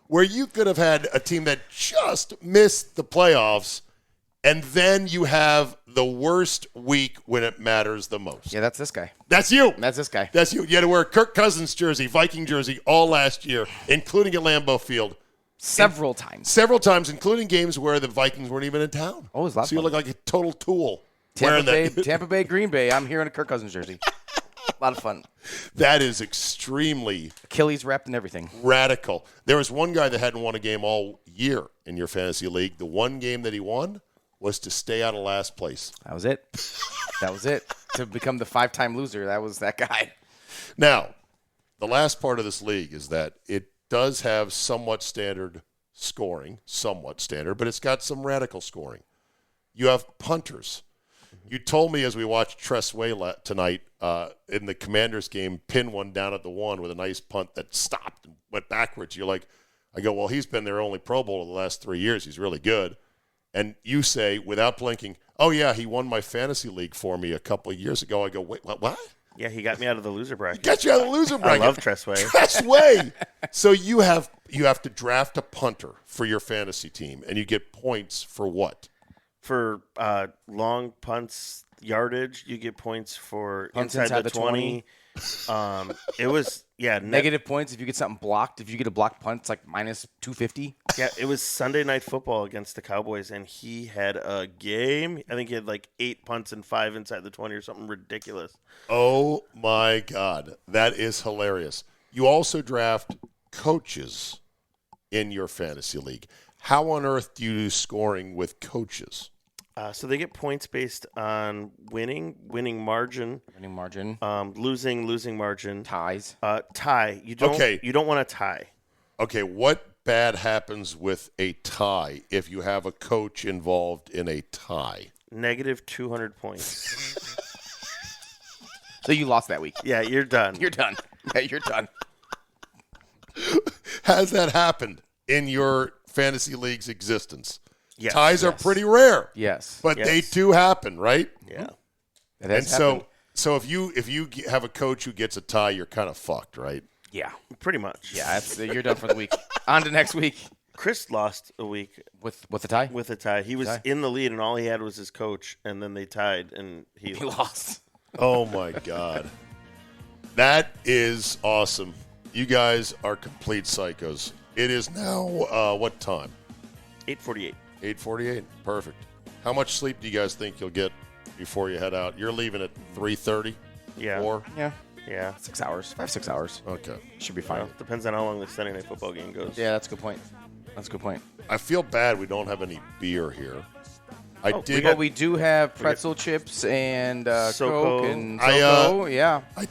where you could have had a team that just missed the playoffs, and then you have the worst week when it matters the most. Yeah, that's this guy. That's you. That's this guy. That's you. You had to wear a Kirk Cousins jersey, Viking jersey, all last year, including at Lambeau Field. Several times, including games where the Vikings weren't even in town. Oh, it was a lot So you look like a total tool. Tampa Bay, Green Bay. I'm here in a Kirk Cousins jersey. A lot of fun. That is extremely Achilles wrapped and everything. Radical. There was one guy that hadn't won a game all year in your fantasy league. The one game that he won was to stay out of last place. That was it. To become the 5-time loser, that was that guy. Now, the last part of this league is that it does have somewhat standard scoring, but it's got some radical scoring. You have punters. You told me as we watched Tress Way tonight in the Commanders game, pin one down at the 1 with a nice punt that stopped and went backwards. I go, well, he's been their only Pro Bowler the last 3 years. He's really good. And you say, without blinking, oh, yeah, he won my fantasy league for me a couple of years ago. I go, wait, what? Yeah, he got me out of the loser bracket. Got you out of the loser bracket. I love Tressway. Tressway. So you have to draft a punter for your fantasy team, and you get points for what? For long punts yardage, you get points for Punts inside the 20. It was, Negative points if you get something blocked. If you get a blocked punt, it's like minus 250. Yeah, it was Sunday Night Football against the Cowboys, and he had a game. I think he had like 8 punts and 5 inside the 20 or something ridiculous. Oh, my God. That is hilarious. You also draft coaches in your fantasy league. How on earth do you do scoring with coaches? So they get points based on winning margin, losing margin, ties. Tie. You don't want to tie. Okay, what bad happens with a tie if you have a coach involved in a tie? Negative 200 points. So you lost that week. Yeah, you're done. You're done. Yeah, you're done. Has that happened in your fantasy league's existence? Yes. Ties are pretty rare. Yes. But they do happen, right? Yeah. And so if you have a coach who gets a tie, you're kind of fucked, right? Yeah. Pretty much. Yeah, you're done for the week. On to next week. Chris lost a week with a tie. With a tie, he was in the lead, and all he had was his coach, and then they tied, and he lost. Oh my God, that is awesome! You guys are complete psychos. It is now what time? 8:48. 8:48. Perfect. How much sleep do you guys think you'll get before you head out? You're leaving at 3:30. Yeah. 4? Yeah. 6 hours. 5-6 hours. Okay. Should be fine. Well, depends on how long the Sunday night football game goes. Yeah, that's a good point. I feel bad we don't have any beer here. We do have pretzel chips and Coke and I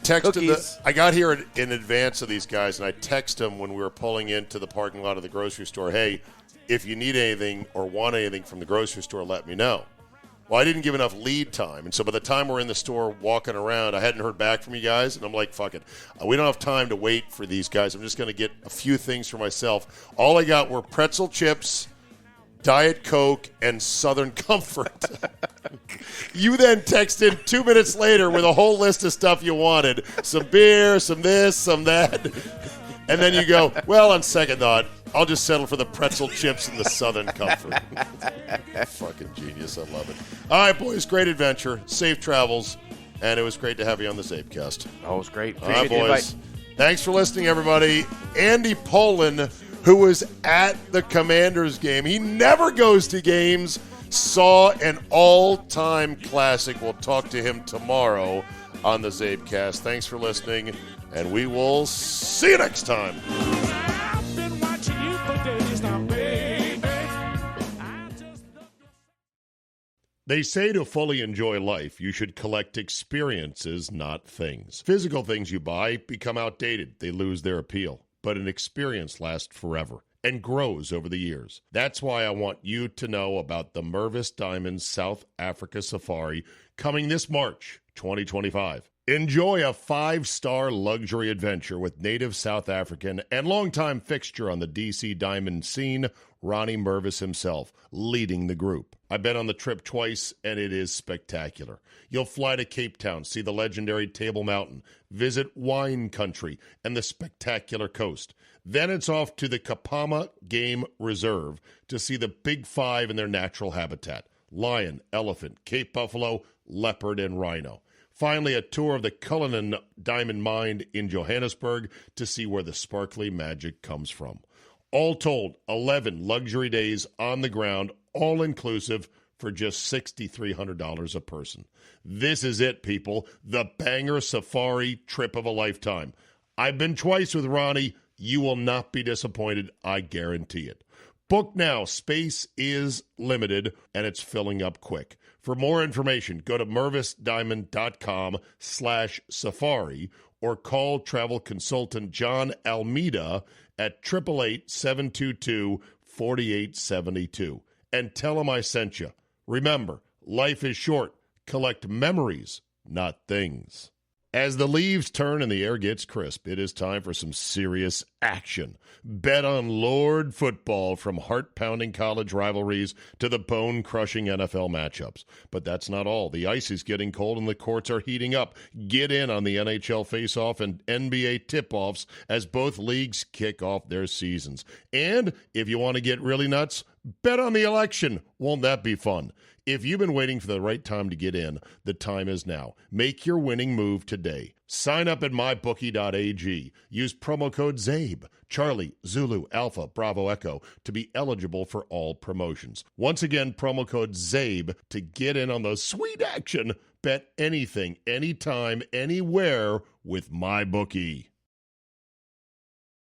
texted cookies. I got here in advance of these guys, and I texted them when we were pulling into the parking lot of the grocery store, hey, if you need anything or want anything from the grocery store, let me know. Well, I didn't give enough lead time, and so by the time we're in the store walking around, I hadn't heard back from you guys, and I'm like, fuck it. We don't have time to wait for these guys. I'm just going to get a few things for myself. All I got were pretzel chips, Diet Coke, and Southern Comfort. You then texted 2 minutes later with a whole list of stuff you wanted. Some beer, some this, some that. And then you go, well, on second thought, I'll just settle for the pretzel chips and the Southern Comfort. Fucking genius. I love it. All right, boys, great adventure. Safe travels. And it was great to have you on the CzabeCast. Oh, it was great. All right, boys. Thanks for listening, everybody. Andy Poland, who was at the Commanders game. He never goes to games. Saw an all-time classic. We'll talk to him tomorrow on the CzabeCast. Thanks for listening, and we will see you next time. I've been watching you for days now, baby. They say to fully enjoy life, you should collect experiences, not things. Physical things you buy become outdated. They lose their appeal. But an experience lasts forever and grows over the years. That's why I want you to know about the Mervis Diamonds South Africa Safari coming this March 2025. Enjoy a 5-star luxury adventure with native South African and longtime fixture on the DC Diamond scene, Ronnie Mervis himself, leading the group. I've been on the trip twice, and it is spectacular. You'll fly to Cape Town, see the legendary Table Mountain, visit wine country and the spectacular coast. Then it's off to the Kapama Game Reserve to see the Big Five in their natural habitat: lion, elephant, Cape buffalo, leopard, and rhino. Finally, a tour of the Cullinan Diamond Mine in Johannesburg to see where the sparkly magic comes from. All told, 11 luxury days on the ground, all inclusive, for just $6,300 a person. This is it, people. The banger safari trip of a lifetime. I've been twice with Ronnie. You will not be disappointed. I guarantee it. Book now. Space is limited, and it's filling up quick. For more information, go to mervisdiamond.com/safari or call travel consultant John Almeida at 888-722-4872 and tell him I sent you. Remember, life is short. Collect memories, not things. As the leaves turn and the air gets crisp, it is time for some serious action. Bet on Lord football, from heart-pounding college rivalries to the bone-crushing NFL matchups. But that's not all. The ice is getting cold and the courts are heating up. Get in on the NHL face-off and NBA tip-offs as both leagues kick off their seasons. And if you want to get really nuts, bet on the election. Won't that be fun? If you've been waiting for the right time to get in, the time is now. Make your winning move today. Sign up at mybookie.ag. Use promo code CZABE, Charlie, Zulu, Alpha, Bravo, Echo, to be eligible for all promotions. Once again, promo code CZABE to get in on the sweet action. Bet anything, anytime, anywhere with MyBookie.